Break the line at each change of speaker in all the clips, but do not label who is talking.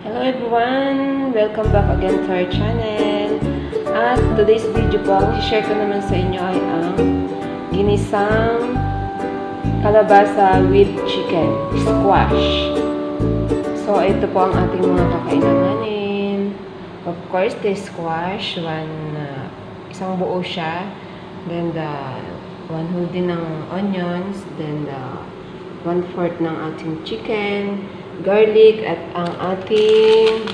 Hello everyone! Welcome back again to our channel. At today's video po, ang share ko naman sa inyo ay ang ginisang kalabasa with chicken squash. So, ito po ang ating mga kakailanganin. Of course, the squash, isang buo siya. Then, one whole din ng onions. Then, 1/4 ng ating chicken, garlic, at ang ating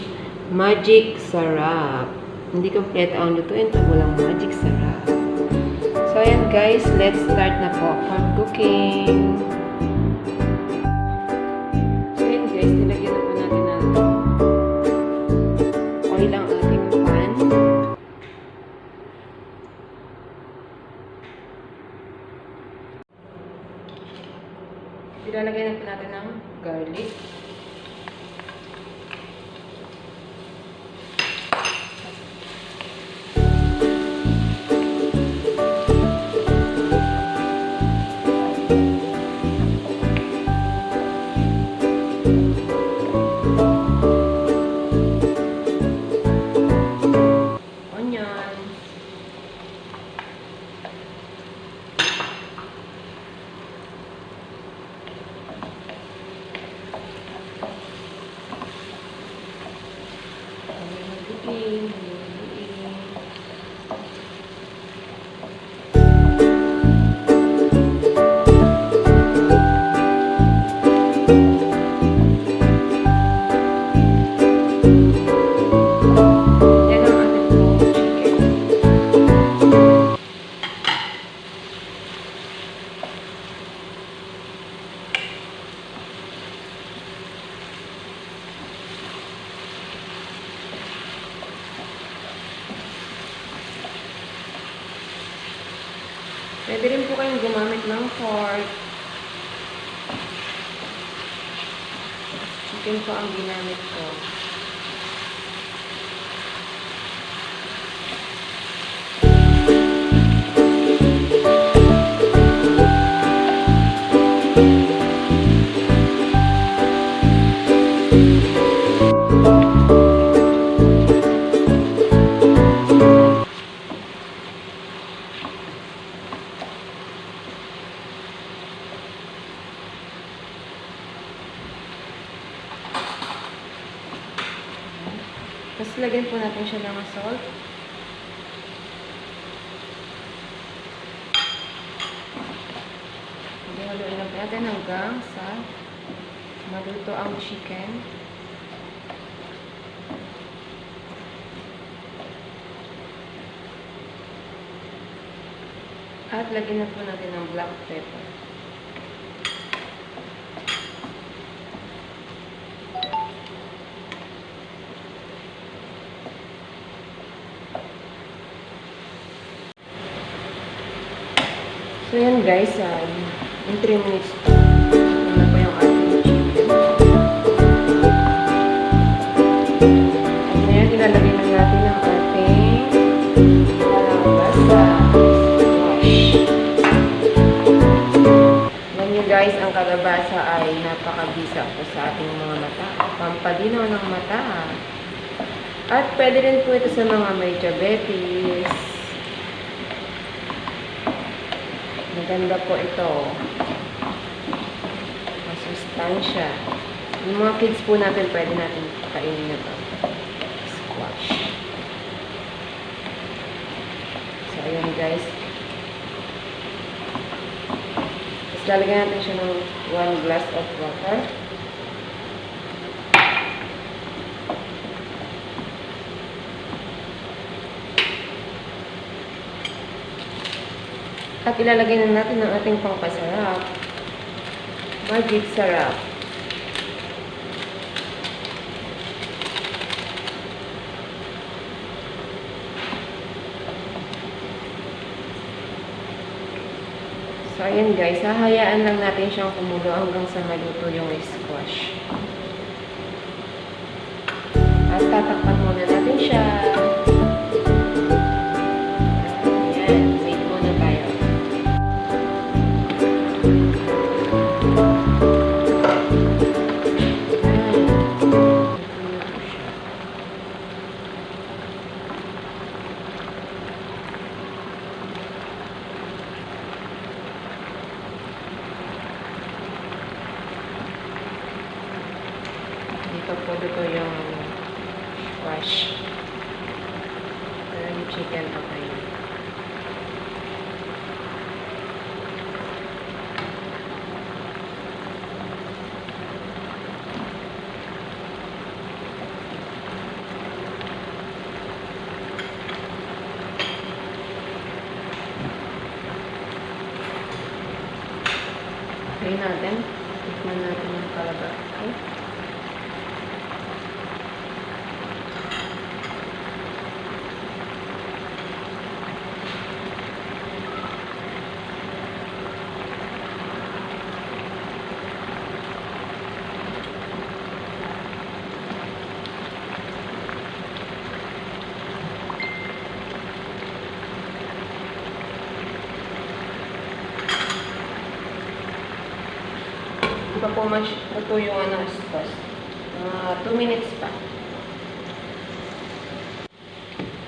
magic sarap. Hindi complete ang lutuin pag walang magic sarap. So, ayan guys, let's start na po for cooking. So, ayan guys, nilagyan na po natin ng oil ang ating pan. Ilalagay na po natin ng garlic. Pwede rin po kayong gumamit ng fork. Chicken po ang ginamit ko. Tapos lagyan po natin siya ng salt. Haluin lang natin hanggang sa maluto ang chicken. At lagyan na po natin ng black pepper. So, yan guys, in 3 minutes pa. Ano pa yung ating chicken. At ngayon, ilalagay na natin ang ating kalabasa squash. Alam nyo guys, ang kalabasa ay napakabisa po sa ating mga mata. Pampadinaw ng mata. At pwede rin po ito sa mga may diabetes. Maganda po ito. Masustansya. Yung mga kids po natin, pwede natin kainin na ito. Squash. So, ayan guys. Tapos lalagyan natin siya ng 1 glass of water. At ilalagay na natin ang ating pangpasarap. Magic sarap. So, ayan guys. Hahayaan lang natin siyang kumulo hanggang sa maluto yung squash. At tatakpan muna natin siya. Ito po dito yung wash. Pero yung chicken okay. Okay natin. Tikman natin yung kalabasa. Okay. Hindi pa po ito yung sauce. 2 minutes pa.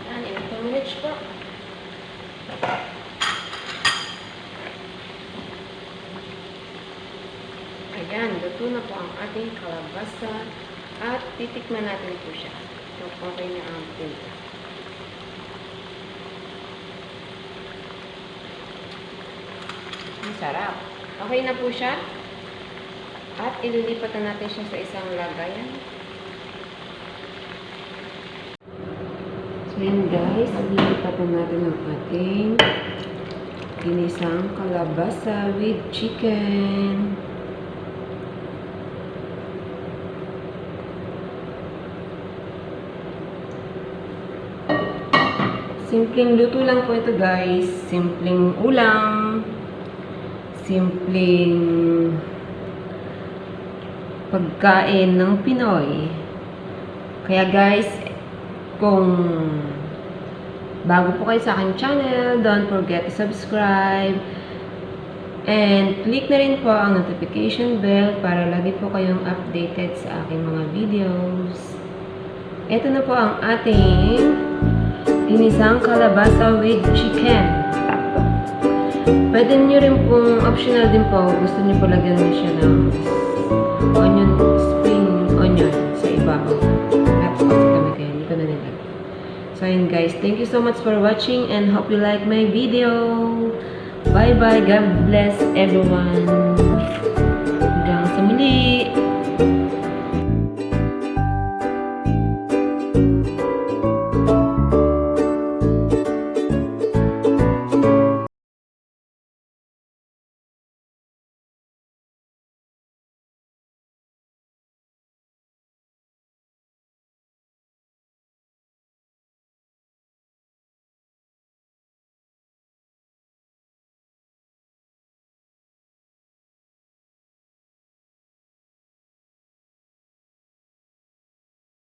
Yan, 2 minutes pa. Ayan, luto na po ang ating kalabasa at titikman natin po siya. So, okay na ang tinta. Ang sarap. Okay na po siya. At ililipat na natin siya sa isang lagayan. So yan guys, ililipat na natin ang ating ginisang kalabasa with chicken. Simpleng luto lang po ito guys. Simpleng ulam. Simpleng pagkain ng Pinoy. Kaya guys, kung bago po kayo sa aking channel, don't forget to subscribe and click na rin po ang notification bell para lagi po kayong updated sa aking mga videos. Ito na po ang ating ginisang kalabasa with chicken. Pwede nyo rin pong optional din po, gusto nyo po lagyan nyo siya ng onion, spring onion sa ibabaw. At kasi kami kaya, hindi ko na nilagay. So, ayun guys. Thank you so much for watching and hope you like my video. Bye-bye. God bless everyone.